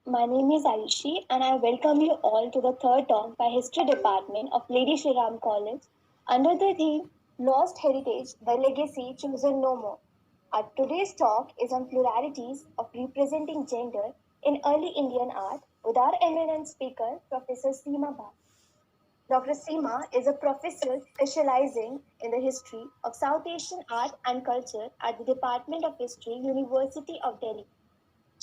My name is Ayushi and I welcome you all to the third talk by History Department of Lady Shri Ram College under the theme Lost Heritage, the Legacy Chosen No More. Our today's talk is on pluralities of representing gender in early Indian art with our eminent speaker, Professor Seema. Dr. Seema is a professor specializing in the history of South Asian art and culture at the Department of History, University of Delhi.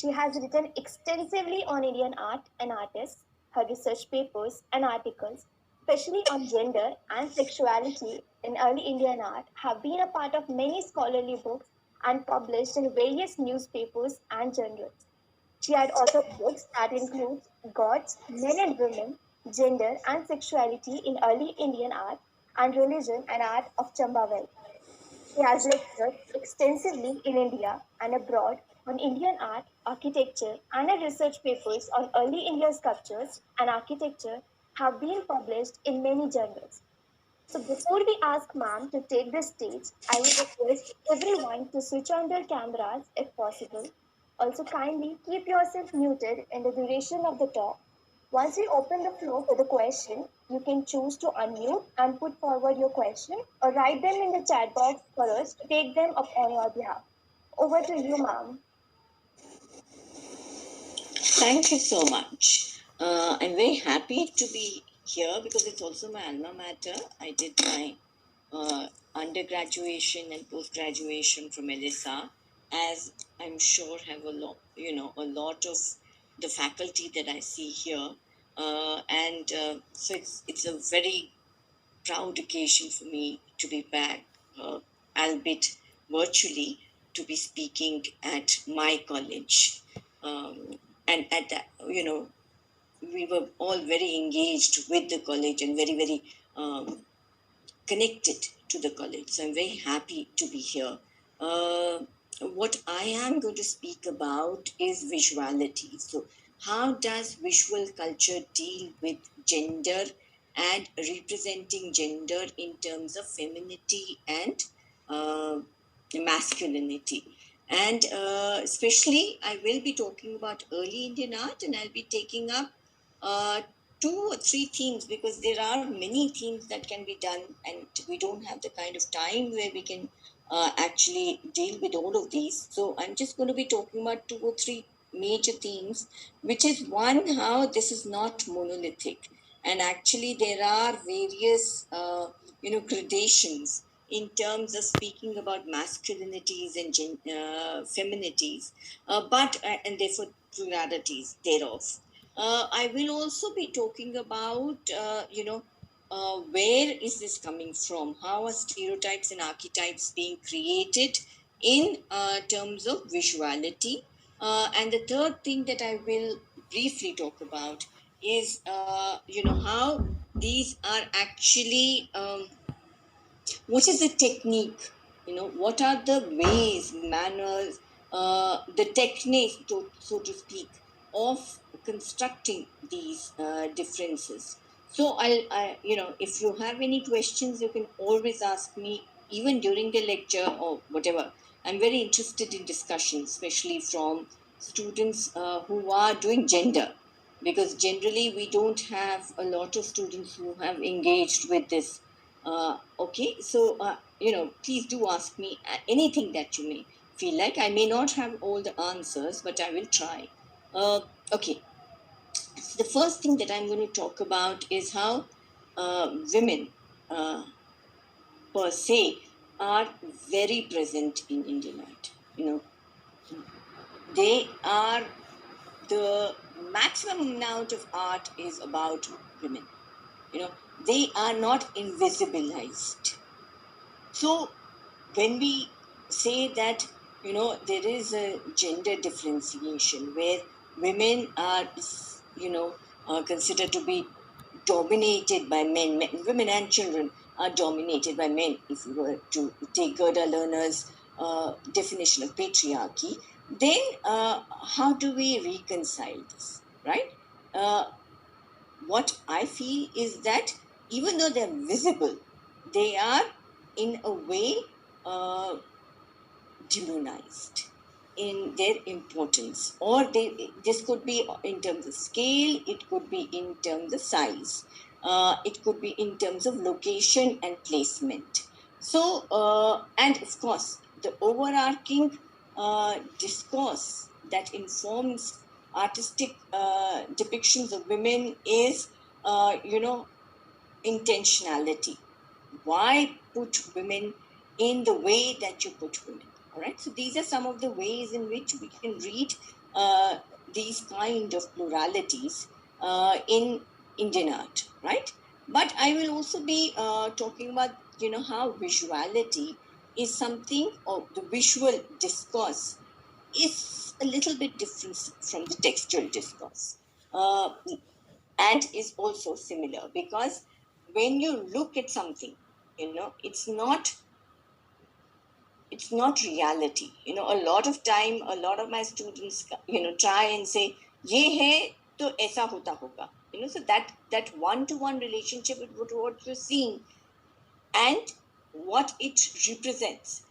She has written extensively on Indian art and artists. Her research papers and articles, especially on gender and sexuality in early Indian art, have been a part of many scholarly books and published in various newspapers and journals. She had authored books that include Gods, Men and Women, Gender and Sexuality in Early Indian Art, and Religion and Art of Chambawal. She has lectured extensively in India and abroad on Indian art, architecture, and her research papers on early Indian sculptures and architecture have been published in many journals. So before we ask ma'am to take the stage, I would request everyone to switch on their cameras if possible. Also kindly keep yourself muted in the duration of the talk. Once we open the floor for the question, you can choose to unmute and put forward your question or write them in the chat box for us to take them up on your behalf. Over to you, ma'am. Thank you so much. I'm very happy to be here because it's also my alma mater. I did my undergraduation and post graduation from LSR, as I'm sure have a lot of the faculty that I see here, and so it's a very proud occasion for me to be back, albeit virtually, to be speaking at my college. And at that, we were all very engaged with the college and very, very connected to the college. So I'm very happy to be here. Uh, what I am going to speak about is visuality. So, how does visual culture deal with gender and representing gender in terms of femininity and uh, masculinity? And especially, I will be talking about early Indian art, and I'll be taking up uh, two or three themes, because there are many themes that can be done, and we don't have the kind of time where we can actually deal with all of these. So I'm just going to be talking about two or three major themes, which is one, how this is not monolithic, and actually there are various gradations in terms of speaking about masculinities and feminities, but and therefore pluralities thereof. I will also be talking about, where is this coming from? How are stereotypes and archetypes being created in terms of visuality? And the third thing that I will briefly talk about is, how these are actually, what is the technique? What are the ways, manners, the techniques, so to speak, of constructing these differences? So if you have any questions, you can always ask me, even during the lecture or whatever. I'm very interested in discussion, especially from students who are doing gender, because generally we don't have a lot of students who have engaged with this. Okay, so please do ask me anything that you may feel like. I may not have all the answers, but I will try. Okay, the first thing that I'm going to talk about is how women, per se, are very present in Indian art. They are, the maximum amount of art is about women. They are not invisibilized. So when we say that, there is a gender differentiation where women are, considered to be dominated by women and children are dominated by men. If you were to take Gerda Lerner's definition of patriarchy, then how do we reconcile this, right? Uh, what I feel is that even though they're visible, they are in a way uh, demonized in their importance, or this could be in terms of scale, it could be in terms of size, it could be in terms of location and placement. So, and of course, the overarching discourse that informs artistic depictions of women is, intentionality. Why put women in the way that you put women? All right. So these are some of the ways in which we can read these kind of pluralities in Indian art, right? But I will also be talking about, how visuality is something, or the visual discourse is a little bit different from the textual discourse. Uh, and is also similar, because when you look at something, it's not reality. A lot of time, a lot of my students try and say ye hai to aisa hota hoga, so that one to one relationship with what you're seeing and what it represents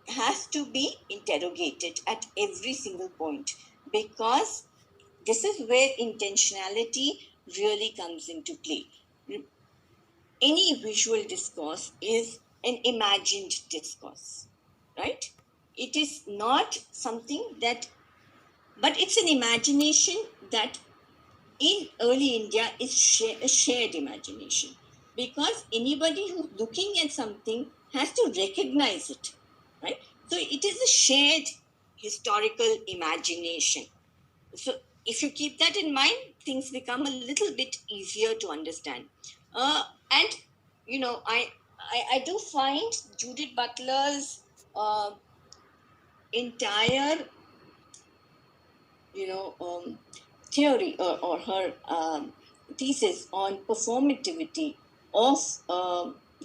has to be interrogated at every single point, because this is where intentionality really comes into play. Any visual discourse is an imagined discourse, right? It is not something that, but it's an imagination that in early India is a shared imagination, because anybody who's looking at something has to recognize it, right? So it is a shared historical imagination. So if you keep that in mind, things become a little bit easier to understand. And I do find Judith Butler's uh, entire theory, or her thesis on performativity of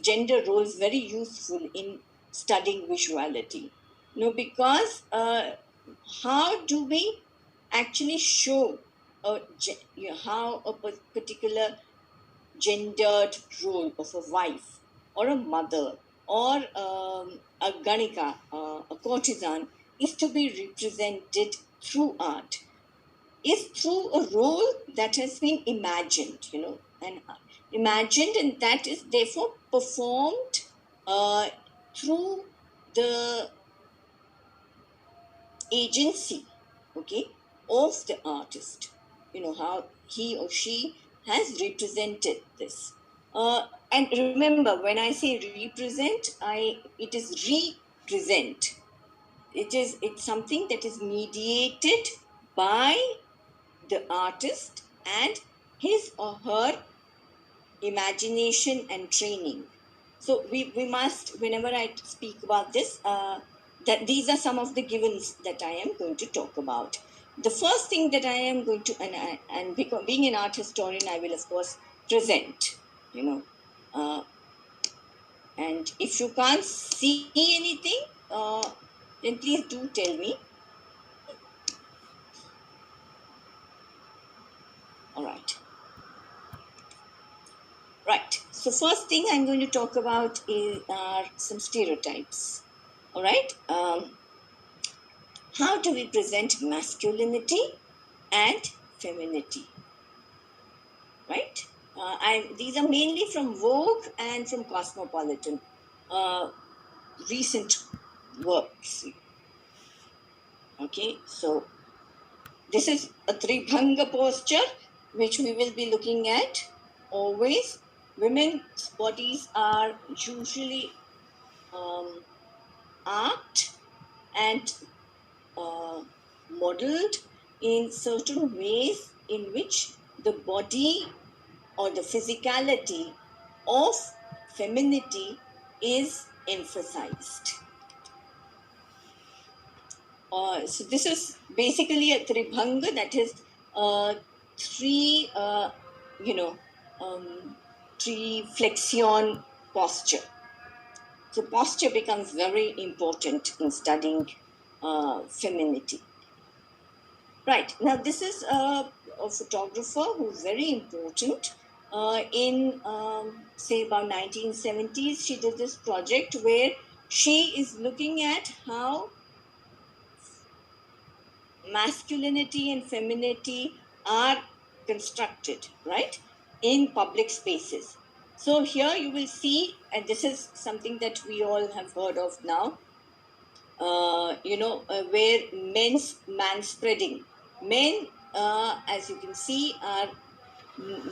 gender roles very useful in studying visuality. Because how do we actually show how a particular gendered role of a wife or a mother or a ganika, a courtesan, is to be represented through art, is through a role that has been imagined, and imagined, and that is therefore performed through the agency, okay, of the artist. How he or she has represented this. And remember, when I say represent, it is represent. It's something that is mediated by the artist and his or her imagination and training. So we must, whenever I speak about this, that these are some of the givens that I am going to talk about. The first thing that I am going to, and because being an art historian, I will of course present, and if you can't see anything, then please do tell me. All right. Right. So first thing I'm going to talk about are some stereotypes. All right. How do we present masculinity and femininity? Right. These are mainly from Vogue and from Cosmopolitan recent works. Okay. So this is a Tribhanga posture, which we will be looking at always. Women's bodies are usually arced and modeled in certain ways in which the body or the physicality of femininity is emphasized. So this is basically a Tribhanga, that is three, three flexion posture. So posture becomes very important in studying femininity. Right. Now, this is a photographer who's very important. In, say, about 1970s, she did this project where she is looking at how masculinity and femininity are constructed, right, in public spaces. So here you will see, and this is something that we all have heard of now, where men's manspreading. Men, as you can see, are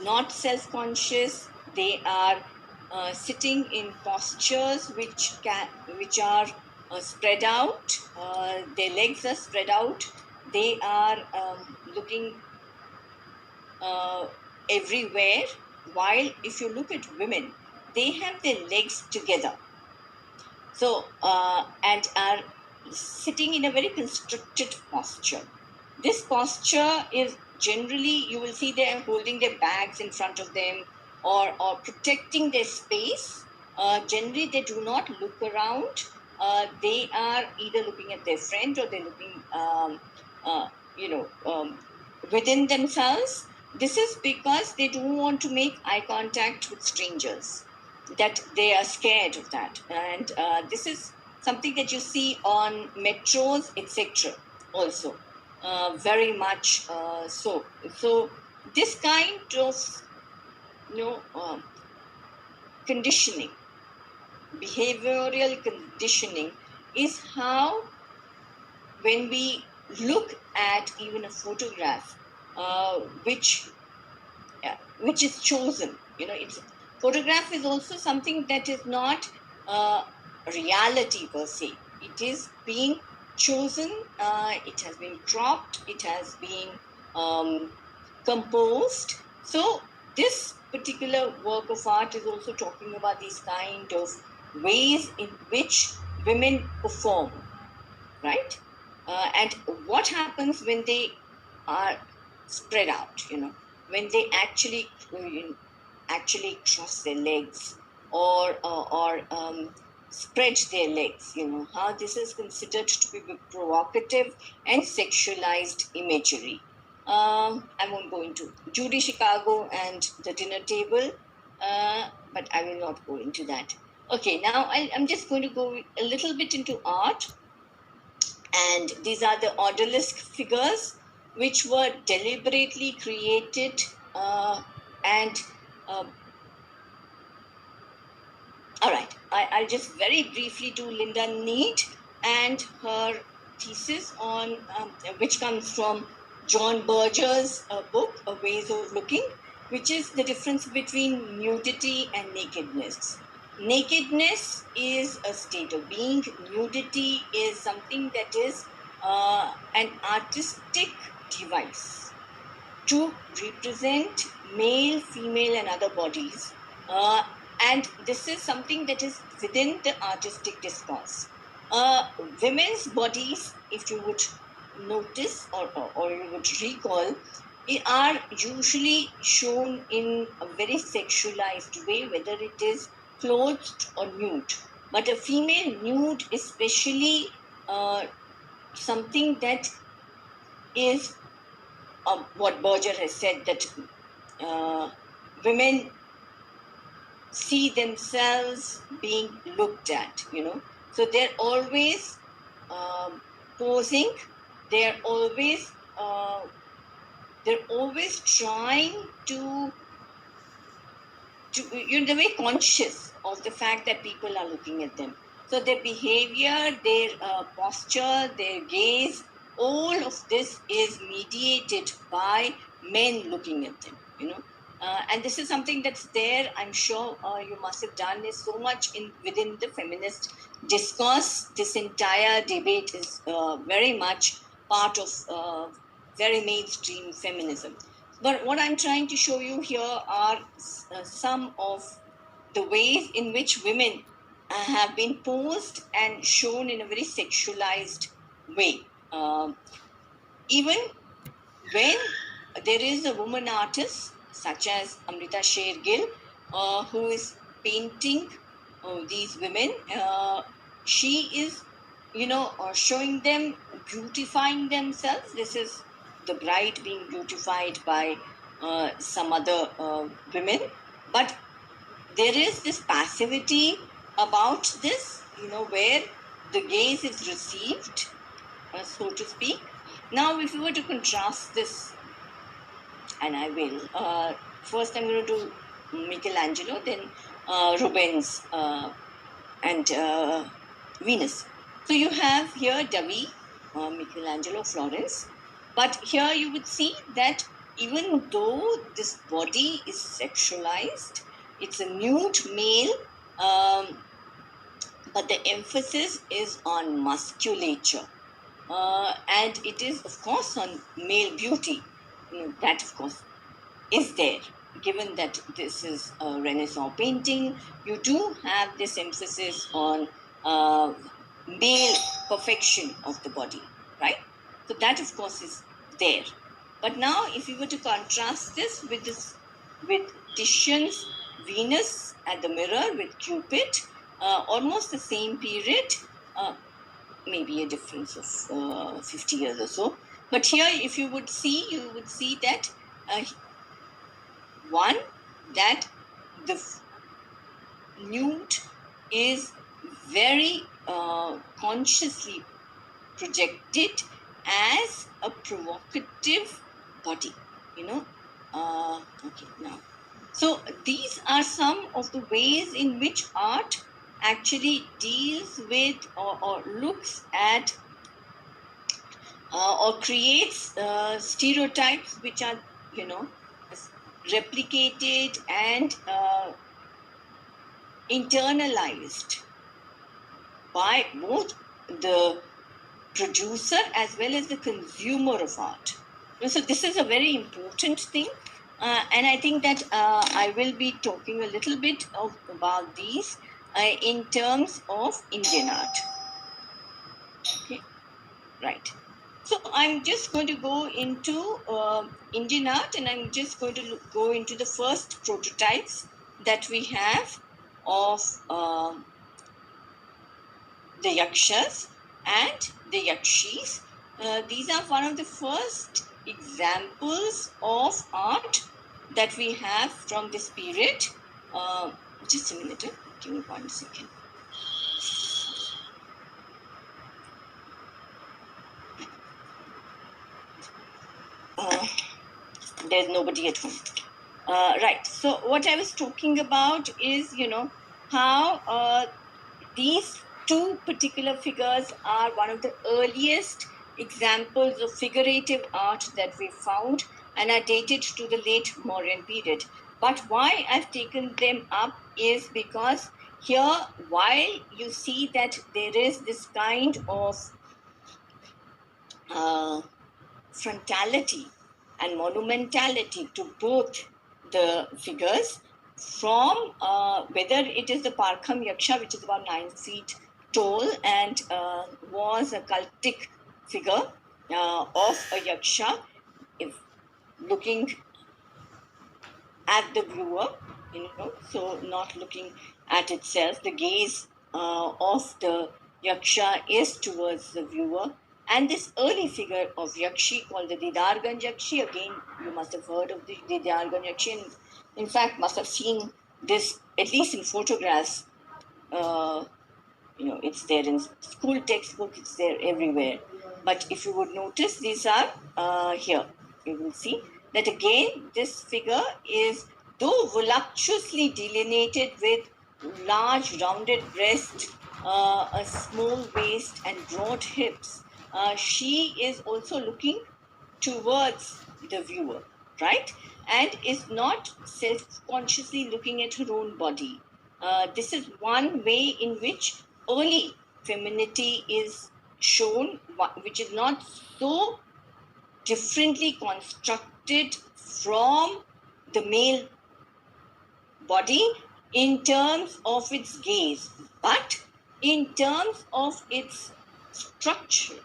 not self-conscious. They are sitting in postures which are spread out. Their legs are spread out. They are looking uh, everywhere. While if you look at women, they have their legs together. So and are sitting in a very constricted posture. This posture is generally, you will see they are holding their bags in front of them, or protecting their space. Generally, they do not look around. They are either looking at their friend, or they're looking, uh, you know, um, within themselves. This is because they don't want to make eye contact with strangers, that they are scared of that. And this is something that you see on metros, etc. also, very much so. So this kind of, conditioning, behavioral conditioning, is how, when we look at even a photograph, which is chosen, it's photograph is also something that is not reality per se. It is being chosen. It has been cropped. It has been composed. So this particular work of art is also talking about these kind of ways in which women perform, right? And what happens when they are spread out, when they actually cross their legs, or spread their legs, how this is considered to be provocative and sexualized imagery. I won't go into Judy Chicago and the dinner table, but I will not go into that. Okay, now I'm just going to go a little bit into art. And these are the odalisque figures which were deliberately created, and all right, I'll just very briefly do Linda Need and her thesis on which comes from John Berger's book, Ways of Looking, which is the difference between nudity and nakedness. Nakedness is a state of being. Nudity is something that is an artistic device to represent male, female, and other bodies. And this is something that is within the artistic discourse. Women's bodies, if you would notice, or you would recall, are usually shown in a very sexualized way, whether it is clothed or nude. But a female nude, especially something that is what Berger has said, that women see themselves being looked at, So they're always posing. They're always trying to they're very conscious of the fact that people are looking at them. So their behavior, their posture, their gaze, all of this is mediated by men looking at them, and this is something that's there. I'm sure you must have done is so much within the feminist discourse. This entire debate is very much part of very mainstream feminism. But what I'm trying to show you here are some of the ways in which women have been posed and shown in a very sexualized way. Even when there is a woman artist such as Amrita Shergill, who is painting these women, she is, showing them beautifying themselves. This is the bride being beautified by some other women. But there is this passivity about this, where the gaze is received, so to speak, Now, if you were to contrast this, and I will, first I'm going to do Michelangelo, then Rubens and Venus. So you have here David, Michelangelo, Florence. But here you would see that even though this body is sexualized, it's a nude male, but the emphasis is on musculature. And it is, of course, on male beauty. That, of course, is there. Given that this is a Renaissance painting, you do have this emphasis on male perfection of the body, right? So that, of course, is there. But now, if you were to contrast this with Titian's Venus at the mirror with Cupid, almost the same period, maybe a difference of 50 years or so. But here, if you would see that one, that the nude is very consciously projected as a provocative body, okay, now. So these are some of the ways in which art actually deals with or looks at or creates stereotypes which are, replicated and internalized by both the producer as well as the consumer of art. So this is a very important thing, and I think that I will be talking a little bit about these in terms of Indian art. Okay, right. So I'm just going to go into Indian art, and I'm just going to go into the first prototypes that we have of the yakshas and the yakshis. These are one of the first examples of art that we have from this period. Just a minute, give me 1 second. There's nobody at home. Right. So what I was talking about is, how these two particular figures are one of the earliest examples of figurative art that we found and are dated to the late Mauryan period. But why I've taken them up is because here, while you see that there is this kind of frontality and monumentality to both the figures, from whether it is the Parkham Yaksha, which is about 9 feet tall and was a cultic figure of a Yaksha, if looking at the viewer, so not looking at itself. The gaze of the Yaksha is towards the viewer. And this early figure of Yakshi called the Didargan Yakshi, again, you must have heard of the Didargan Yakshi, and in fact must have seen this, at least in photographs. It's there in school textbook, it's there everywhere. But if you would notice, these are here. You will see that again, this figure is, though voluptuously delineated with large rounded breast, a small waist and broad hips, she is also looking towards the viewer, right? And is not self-consciously looking at her own body. This is one way in which early femininity is shown, which is not so differently constructed from the male body in terms of its gaze, but in terms of its structure.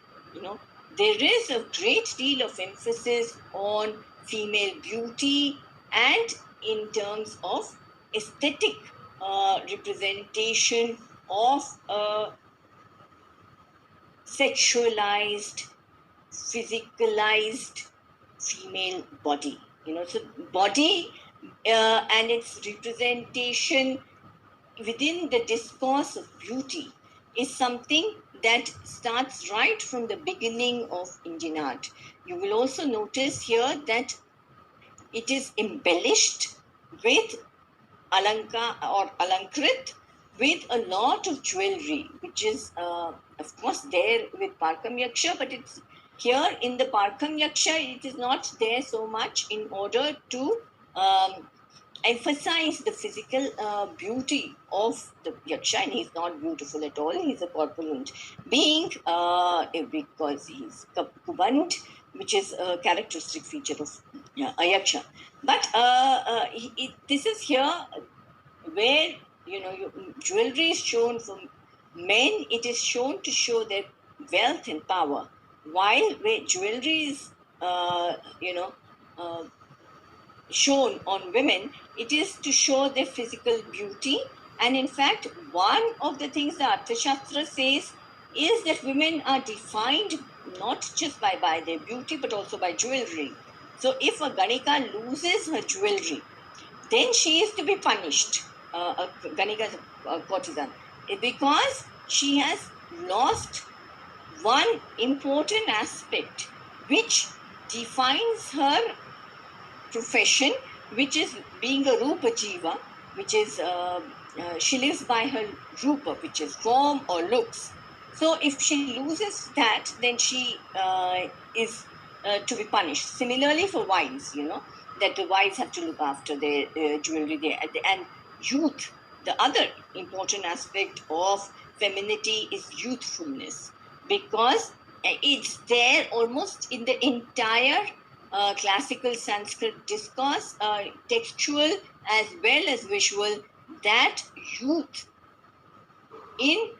There is a great deal of emphasis on female beauty and in terms of aesthetic representation of a sexualized, physicalized female body. So body and its representation within the discourse of beauty is something that starts right from the beginning of Indian art. You will also notice here that it is embellished with alanka or alankrit with a lot of jewelry, which is of course there with Parkam Yaksha, but it's here in the Parkam Yaksha, it is not there so much in order to um, emphasize the physical beauty of the yaksha, and he's not beautiful at all. He's a corpulent being because he's kuband, which is a characteristic feature of a yaksha. But this is here where jewelry is shown for men. It is shown to show their wealth and power, while where jewelry is you know. shown on women, it is to show their physical beauty. And in fact, one of the things the Arthashastra says is that women are defined not just by their beauty, but also by jewelry. So if a Ganika loses her jewelry, then she is to be punished. A Ganika is a courtesan, because she has lost one important aspect which defines her profession, which is being a Rupa Jiva, which is she lives by her Rupa, which is form or looks. So if she loses that, then she is to be punished. Similarly for wives, that the wives have to look after their jewelry there. And youth, the other important aspect of femininity is youthfulness, because it's there almost in the entire classical Sanskrit discourse, textual as well as visual, that youth in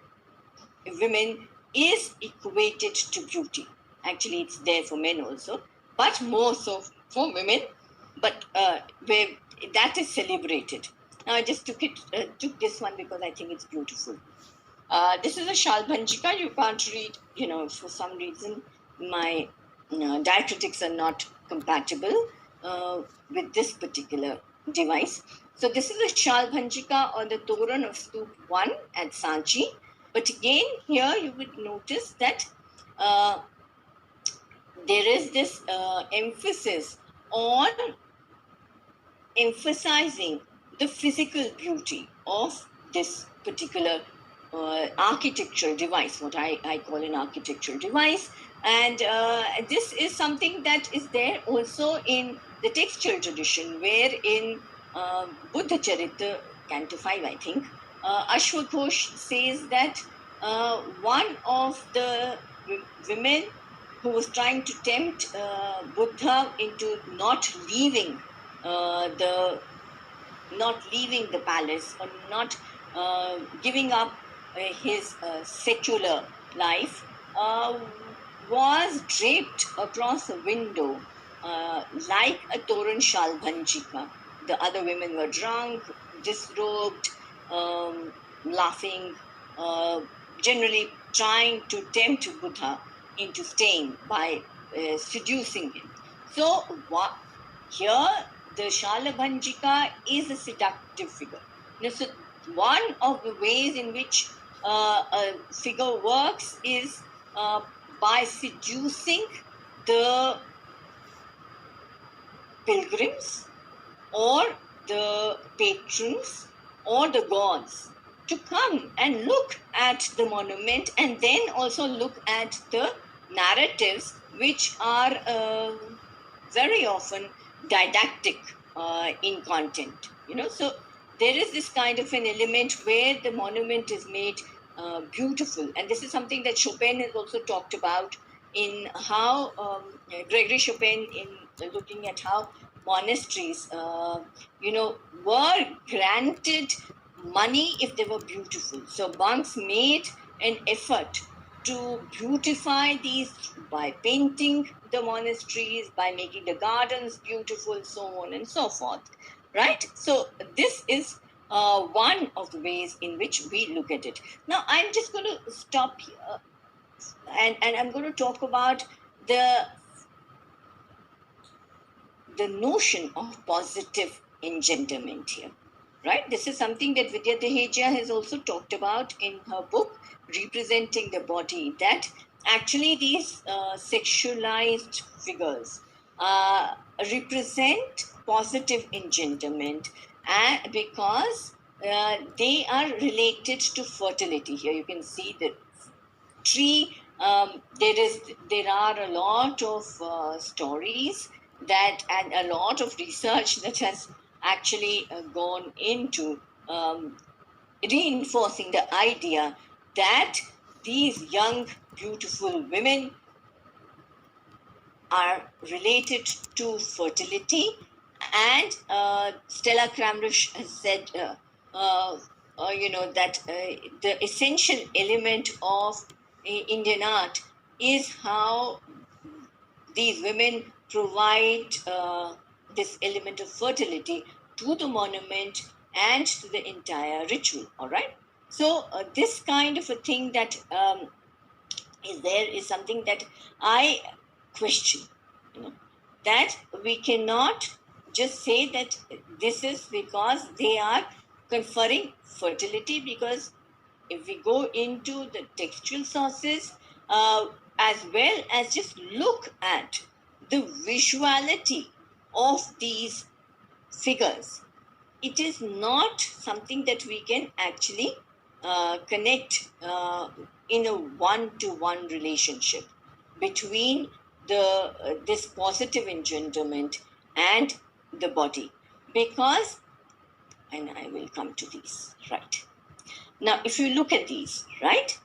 women is equated to beauty. Actually, it's there for men also, but more so for women. But where that is celebrated. Now, I just took this one because I think it's beautiful. This is a Shalbhanjika. You can't read, for some reason my diacritics are not compatible with this particular device. So this is a Shalbhanjika on the Toran of Stoop 1 at Sanchi. But again, here you would notice that there is this emphasis on emphasizing the physical beauty of this particular architectural device, what I call an architectural device. And this is something that is there also in the textual tradition, where in Buddha Charita, Canto 5, I think, Ashwaghosh says that one of the women who was trying to tempt Buddha into not leaving the palace, or not giving up his secular life, was draped across a window like a Toran Shalbhanjika. The other women were drunk, disrobed, laughing, generally trying to tempt Buddha into staying by seducing him. So here the Shalabhanjika is a seductive figure. So one of the ways in which a figure works is by seducing the pilgrims or the patrons or the gods to come and look at the monument, and then also look at the narratives, which are very often didactic in content. So there is this kind of an element where the monument is made beautiful, and this is something that Chopin has also talked about in how Gregory Chopin, in looking at how monasteries were granted money if they were beautiful. So monks made an effort to beautify these by painting the monasteries, by making the gardens beautiful, so on and so forth, right? So this is one of the ways in which we look at it. Now I'm just going to stop here, and I'm going to talk about the notion of positive engenderment here. right? This is something that Vidya Deheja has also talked about in her book, Representing the Body, that actually these sexualized figures uh, represent positive engenderment, and because they are related to fertility. Here you can see the tree. There are a lot of stories that, and a lot of research that has actually gone into um, reinforcing the idea that these young beautiful women are related to fertility. And Stella Kramrisch has said, uh, that the essential element of Indian art is how these women provide this element of fertility to the monument and to the entire ritual. All right. So this kind of a thing that is there is something that I question. You know, that we cannot just say that this is because they are conferring fertility, because if we go into the textual sources, as well as just look at the visuality of these figures, it is not something that we can actually connect in a one-to-one relationship between this positive engenderment and the body, because, and I will come to these, right. Now, if you look at these, right,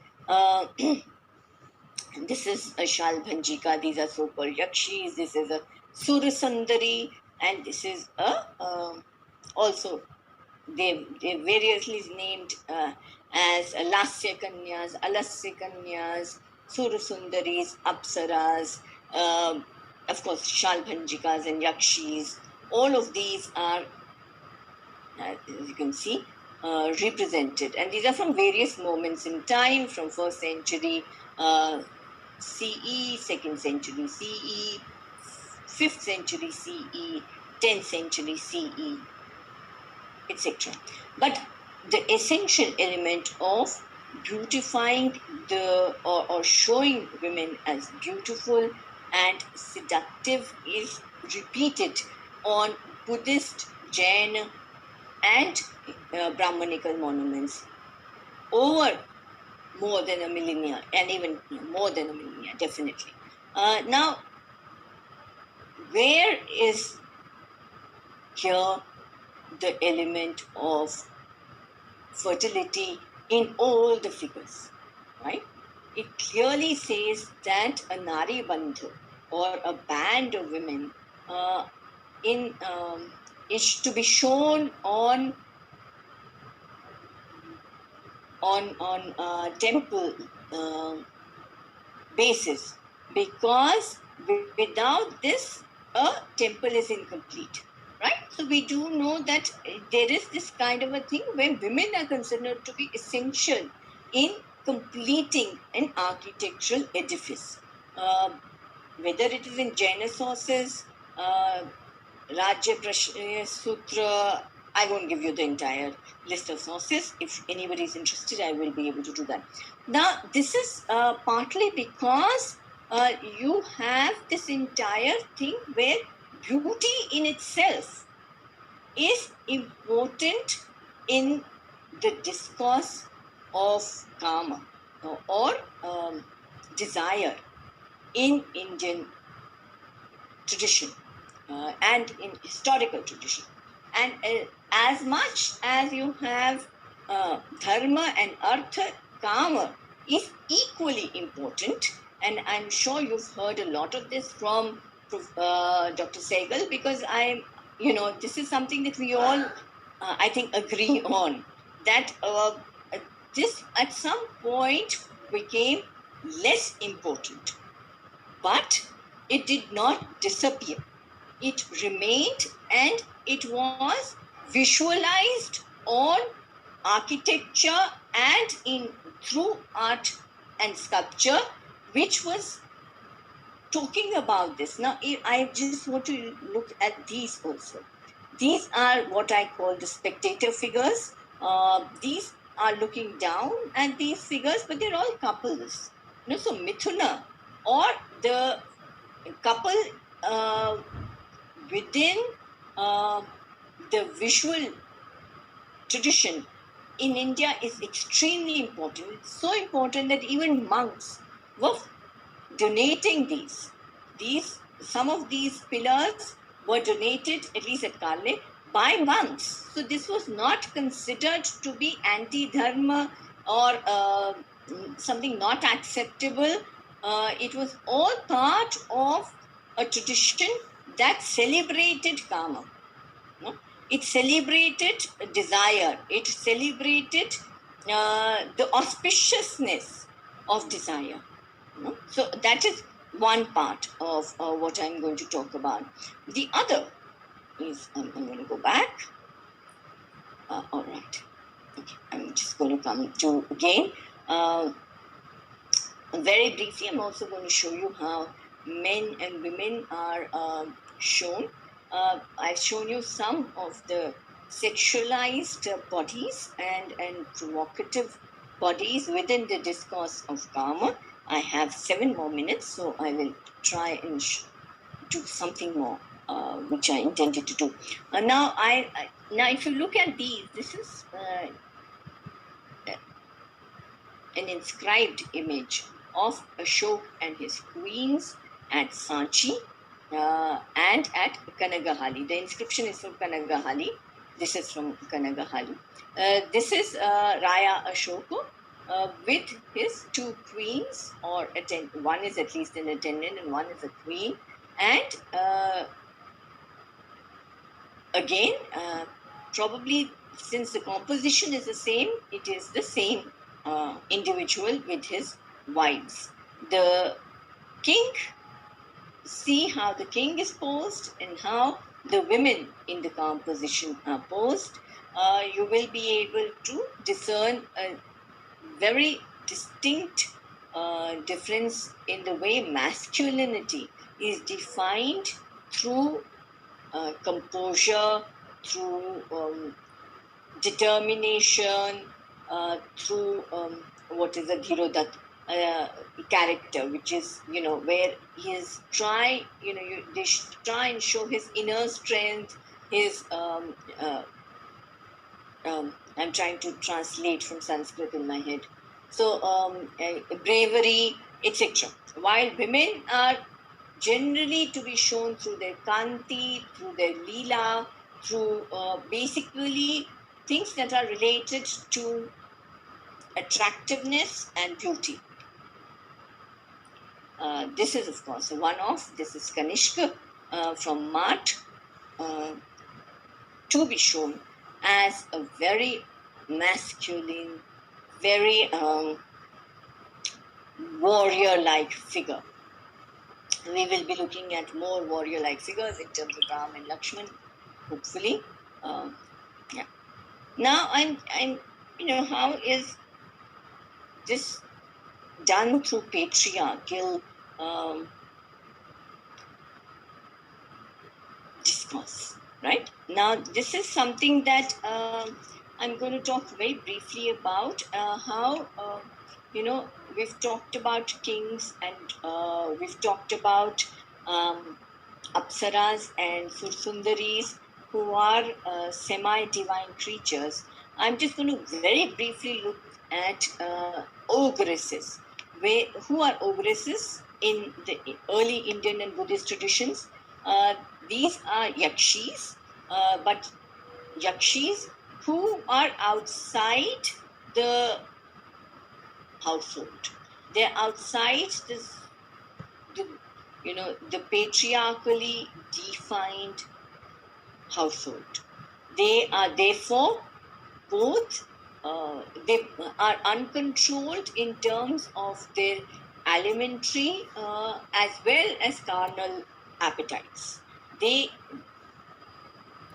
this is a Shalbhanjika, these are so-called Yakshis, this is a Surasundari, and this is a also they variously named as Lasya Kanyas, Alasya Kanyas, Surasundaris, Apsaras, of course Shalbhanjikas and Yakshis. All of these are, as you can see, represented, and these are from various moments in time, from 1st century CE, 2nd century CE, 5th century CE, 10th century CE, etc. But the essential element of beautifying or showing women as beautiful and seductive is repeated on Buddhist, Jain, and Brahmanical monuments over more than a millennia, and even more than a millennia, definitely. Now, where is here the element of fertility in all the figures, right? It clearly says that a Nari Bandhu, or a band of women, in is to be shown on temple basis, because without this a temple is incomplete, right? So we do know that there is this kind of a thing where women are considered to be essential in completing an architectural edifice, whether it is in Jaina sources, Rajya Prashya Sutra. I won't give you the entire list of sources. If anybody is interested, I will be able to do that. Now, this is partly because you have this entire thing where beauty in itself is important in the discourse of karma or desire in Indian tradition and in historical tradition. And as much as you have dharma and artha, karma is equally important. And I'm sure you've heard a lot of this from Dr. Sehgal, because this is something that we all, I think, agree on, that this at some point became less important, but it did not disappear. It remained, and it was visualized on architecture and through art and sculpture, which was talking about this. Now, I just want to look at these also. These are what I call the spectator figures. These are looking down at these figures, but they're all couples. So Mithuna, or the couple within uh, the visual tradition in India is extremely important. It's so important that even monks were donating these. Some of these pillars were donated, at least at Karle, by monks. So this was not considered to be anti-dharma or something not acceptable. It was all part of a tradition that celebrated karma. No? It celebrated desire. It celebrated the auspiciousness of desire. No? So that is one part of what I'm going to talk about. The other is, I'm going to go back. All right. Okay. I'm just going to come to again. Very briefly, I'm also going to show you how men and women are shown. I've shown you some of the sexualized bodies and provocative bodies within the discourse of karma. I have 7 more minutes, so I will try and do something more, which I intended to do. Now, if you look at these, this is an inscribed image of Ashok and his queens at Sanchi and at Kanagahali. The inscription is from Kanagahali. This is from Kanagahali. This is Raya Ashoka with his 2 queens, or one is at least an attendant and one is a queen. And again, probably since the composition is the same, it is the same individual with his wives. The king, see how the king is posed and how the women in the composition are posed. You will be able to discern a very distinct difference in the way masculinity is defined through composure, through determination, through what is a Dhirodat character, which is, where he is try and show his inner strength, his I'm trying to translate from Sanskrit in my head. So bravery, etc. While women are generally to be shown through their kanti, through their leela, through basically things that are related to attractiveness and beauty. This is, of course, a one-off. This is Kanishka from Mat, to be shown as a very masculine, very warrior-like figure. We will be looking at more warrior-like figures in terms of Ram and Lakshman, hopefully. Yeah. Now, I'm, how is this done through patriarchal discourse, right? Now, this is something that I'm going to talk very briefly about how, we've talked about kings and we've talked about apsaras and sursundaris who are semi-divine creatures. I'm just going to very briefly look at ogresses. Who are ogresses in the early Indian and Buddhist traditions? These are yakshis, but yakshis who are outside the household. They're outside the patriarchally defined household. They are therefore both, they are uncontrolled in terms of their alimentary as well as carnal appetites. They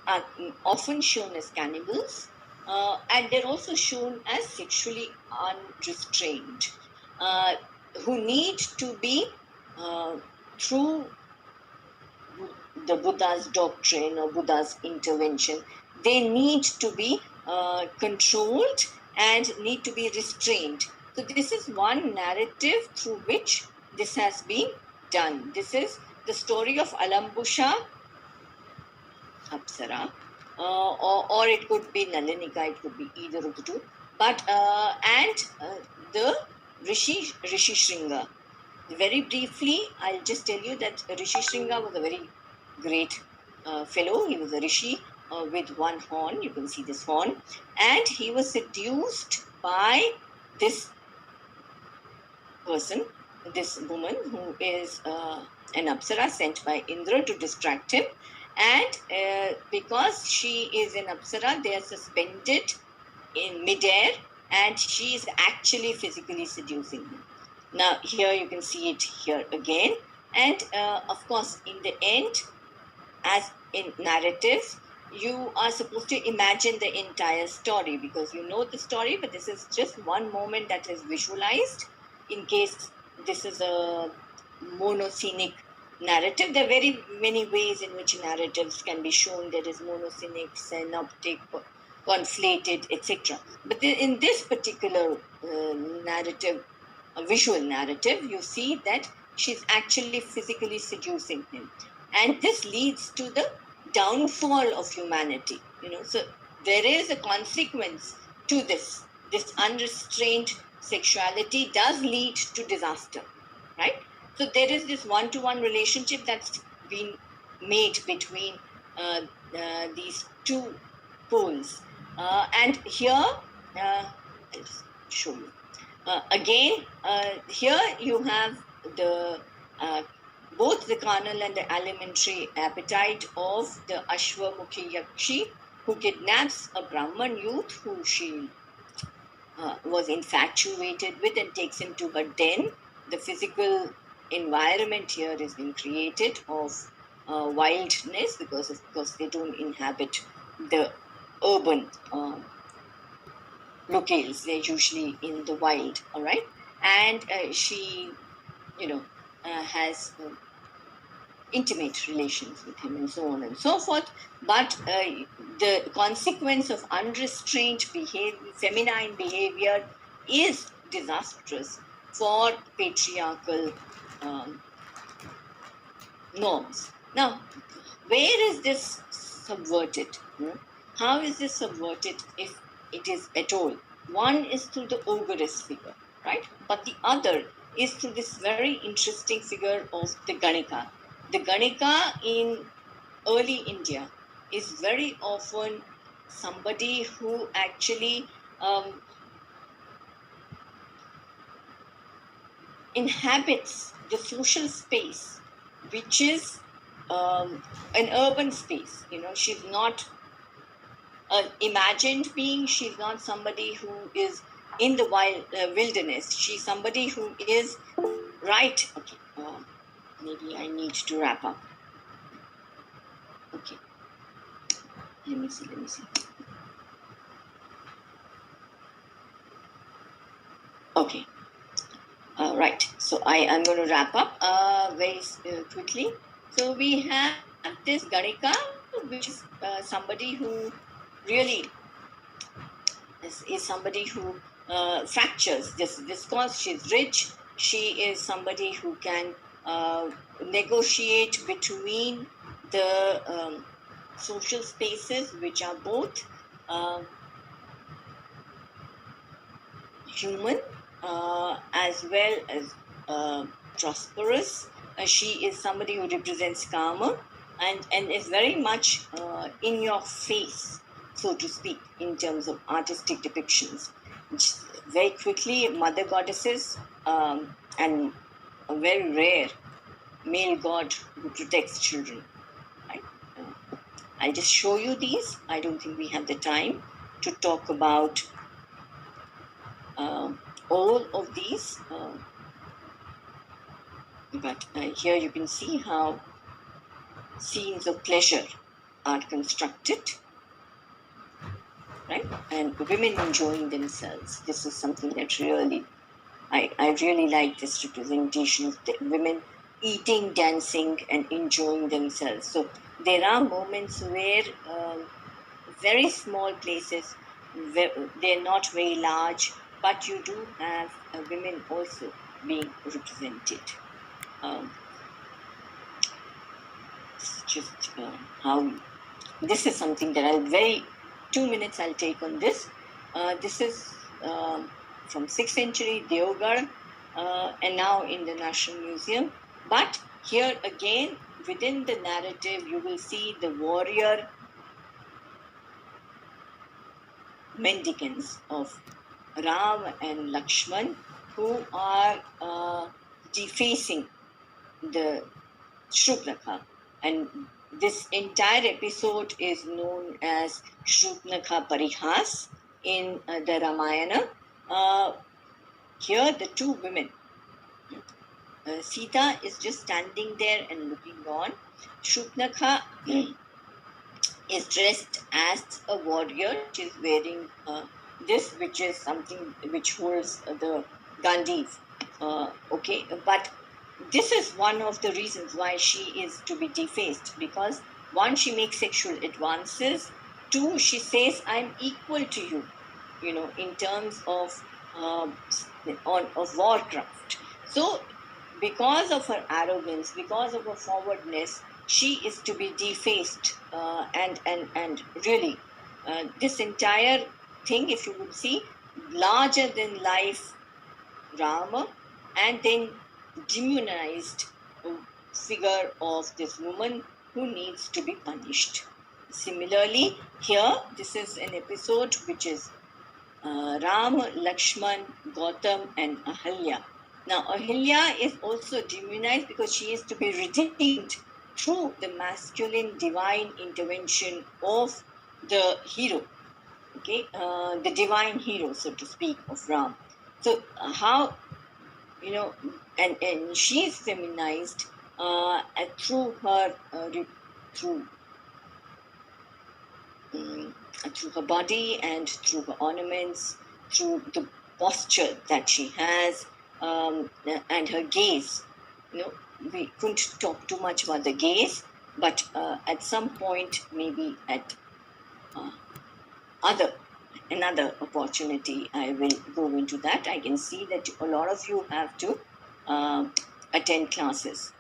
are often shown as cannibals, and they're also shown as sexually unrestrained, who need to be through the Buddha's doctrine or Buddha's intervention, they need to be controlled and need to be restrained. So this is one narrative through which this has been done. This is the story of Alambusha, Apsara, or it could be Nalinika, it could be either of the two. But the Rishi Shringa. Very briefly, I'll just tell you that Rishi Shringa was a very great fellow. He was a rishi with one horn. You can see this horn. And he was seduced by this person, this woman who is an Apsara sent by Indra to distract him. And because she is an Apsara, they are suspended in midair and she is actually physically seducing him. Now, here you can see it here again. And of course, in the end, as in narratives, you are supposed to imagine the entire story because you know the story, but this is just one moment that is visualized in case this is a monoscenic narrative. There are very many ways in which narratives can be shown. There is monoscenic, synoptic, conflated, etc. But in this particular narrative, a visual narrative, you see that she's actually physically seducing him. And this leads to the downfall of humanity. So there is a consequence to this. This unrestrained sexuality does lead to disaster, right? So there is this one-to-one relationship that's been made between these two poles. And here, I'll just show you. Again, here you have the both the carnal and the alimentary appetite of the Ashwamukhi Yakshi, who kidnaps a Brahman youth who she was infatuated with and takes him to her den. The physical environment here is being created of wildness because, of course, they don't inhabit the urban locales. They're usually in the wild, all right? And she, has intimate relations with him and so on and so forth. But the consequence of unrestrained behavior, feminine behavior, is disastrous for patriarchal norms. Now, where is this subverted? How is this subverted if it is at all? One is through the ogress figure, right? But the other is through this very interesting figure of the Ganika. The Ganika in early India is very often somebody who actually inhabits the social space, which is an urban space. She's not an imagined being. She's not somebody who is in the wilderness. She's somebody who is right. Okay, maybe I need to wrap up. Okay, let me see. Okay, right. So I am going to wrap up very quickly. So we have this Ganika, which is somebody who really is somebody who fractures this discourse. She's rich. She is somebody who can negotiate between the social spaces, which are both human as well as prosperous. She is somebody who represents karma and is very much in your face, so to speak, in terms of artistic depictions. Very quickly, mother goddesses and a very rare male god who protects children. Right? I'll just show you these. I don't think we have the time to talk about all of these. But here you can see how scenes of pleasure are constructed, right? And women enjoying themselves. This is something that really, I really like this representation of the women eating, dancing, and enjoying themselves. So there are moments where very small places, they're not very large, but you do have women also being represented. Um, just how this is something that 2 minutes I'll take on this. This is from 6th century Deogarh, and now in the National Museum. But here again, within the narrative, you will see the warrior mendicants of Ram and Lakshman, who are defacing the Shrupnakha. And this entire episode is known as Shrupnakha Parihas in the Ramayana. Here, the two women, Sita is just standing there and looking on. Shrupnakha is dressed as a warrior. She's wearing this, which is something which holds the Gandhis. Okay, but this is one of the reasons why she is to be defaced, because one, she makes sexual advances. Two, she says, I'm equal to you, in terms of warcraft. So because of her arrogance, because of her forwardness, she is to be defaced. And really, this entire thing, if you would see, larger than life Rama, and then demonized figure of this woman who needs to be punished. Similarly, here, this is an episode which is Ram, Lakshman, Gautam, and Ahalya. Now, Ahalya is also demonized because she is to be redeemed through the masculine divine intervention of the hero, okay, the divine hero, so to speak, of Ram. So how, and she is feminized through her through her body and through her ornaments, through the posture that she has, and her gaze. We couldn't talk too much about the gaze, but at some point, maybe at another opportunity, I will go into that. I can see that a lot of you have to attend classes.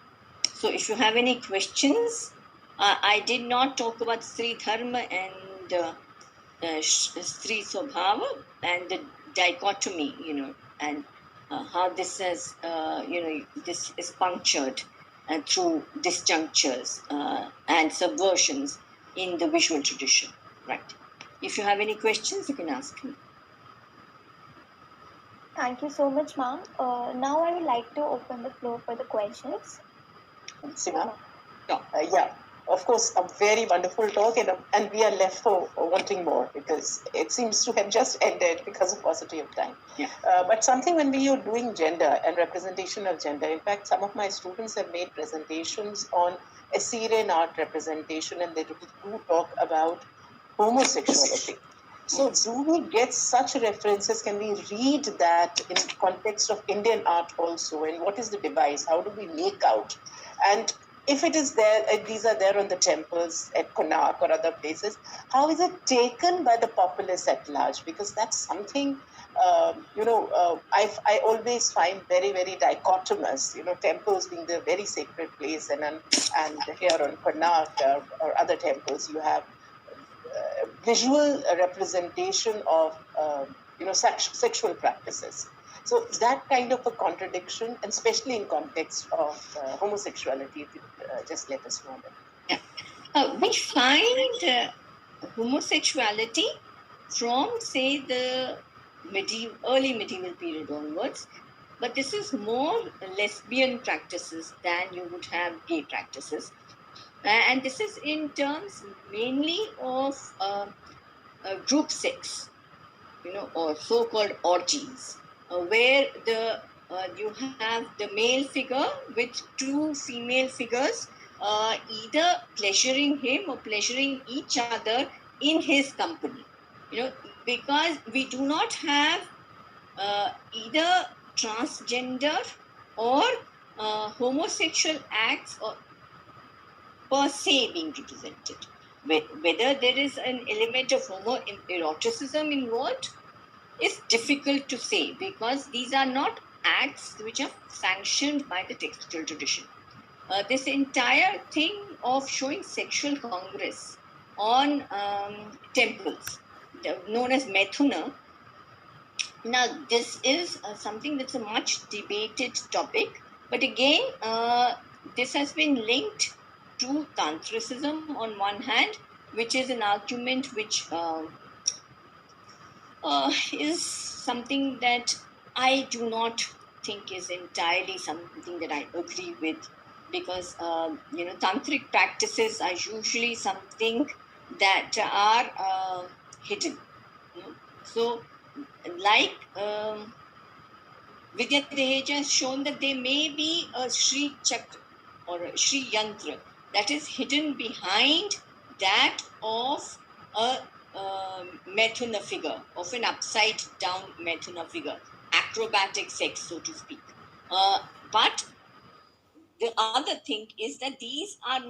So if you have any questions, I did not talk about Sri Dharma and Sri Swabhava and the dichotomy, and how this has, this is punctured through disjunctures and subversions in the visual tradition, right? If you have any questions, you can ask me. Thank you so much, ma'am. Now I would like to open the floor for the questions. Seema? Yeah, of course, a very wonderful talk, and we are left for wanting more because it seems to have just ended because of paucity of time. Yeah. But something when we are doing gender and representation of gender, in fact, some of my students have made presentations on Assyrian art representation, and they do talk about homosexuality. So do we get such references? Can we read that in context of Indian art also? And what is the device? How do we make out? And if it is there, these are there on the temples at Konark or other places, how is it taken by the populace at large? Because that's something, I always find very, very dichotomous, temples being the very sacred place, and here on Konark or other temples, you have visual representation of sexual practices. So that kind of a contradiction, and especially in context of homosexuality, if you just let us know that. Yeah. We find homosexuality from, say, the early medieval period onwards, but this is more lesbian practices than you would have gay practices. And this is in terms mainly of group sex, or so-called orgies, where you have the male figure with two female figures, either pleasuring him or pleasuring each other in his company. Because we do not have either transgender or homosexual acts or per se being represented. Whether there is an element of homoeroticism involved is difficult to say, because these are not acts which are sanctioned by the textual tradition. This entire thing of showing sexual congress on temples, known as Methuna. Now, this is something that's a much debated topic, but again, this has been linked to Tantricism on one hand, which is an argument which is something that I do not think is entirely something that I agree with, because tantric practices are usually something that are hidden. So, like Vidya Deheja has shown that there may be a Sri Chakra or a Sri Yantra that is hidden behind that of a Methuna figure, of an upside down Methuna figure, acrobatic sex, so to speak. But the other thing is that these are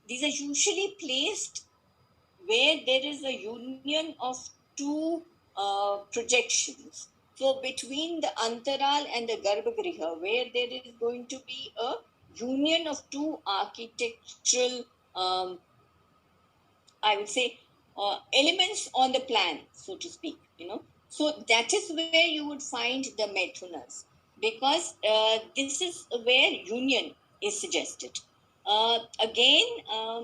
usually placed where there is a union of two projections. So between the Antaral and the Garbhagriha, where there is going to be a union of two architectural, I would say, elements on the plan, so to speak. So that is where you would find the Methunas, because this is where union is suggested. Again, uh,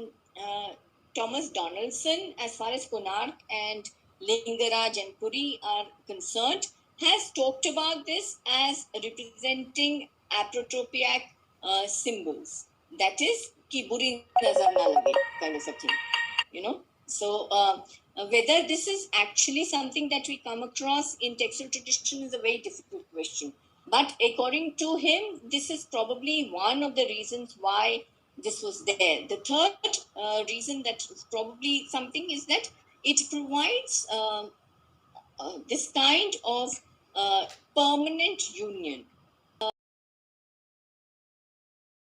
Thomas Donaldson, as far as Konark and Lingaraj and Puri are concerned, has talked about this as representing aprotropiac symbols. That is, ki buri nazar na lage, kind of a thing. So whether this is actually something that we come across in textual tradition is a very difficult question. But according to him, this is probably one of the reasons why this was there. The third reason that is probably something is that it provides this kind of permanent union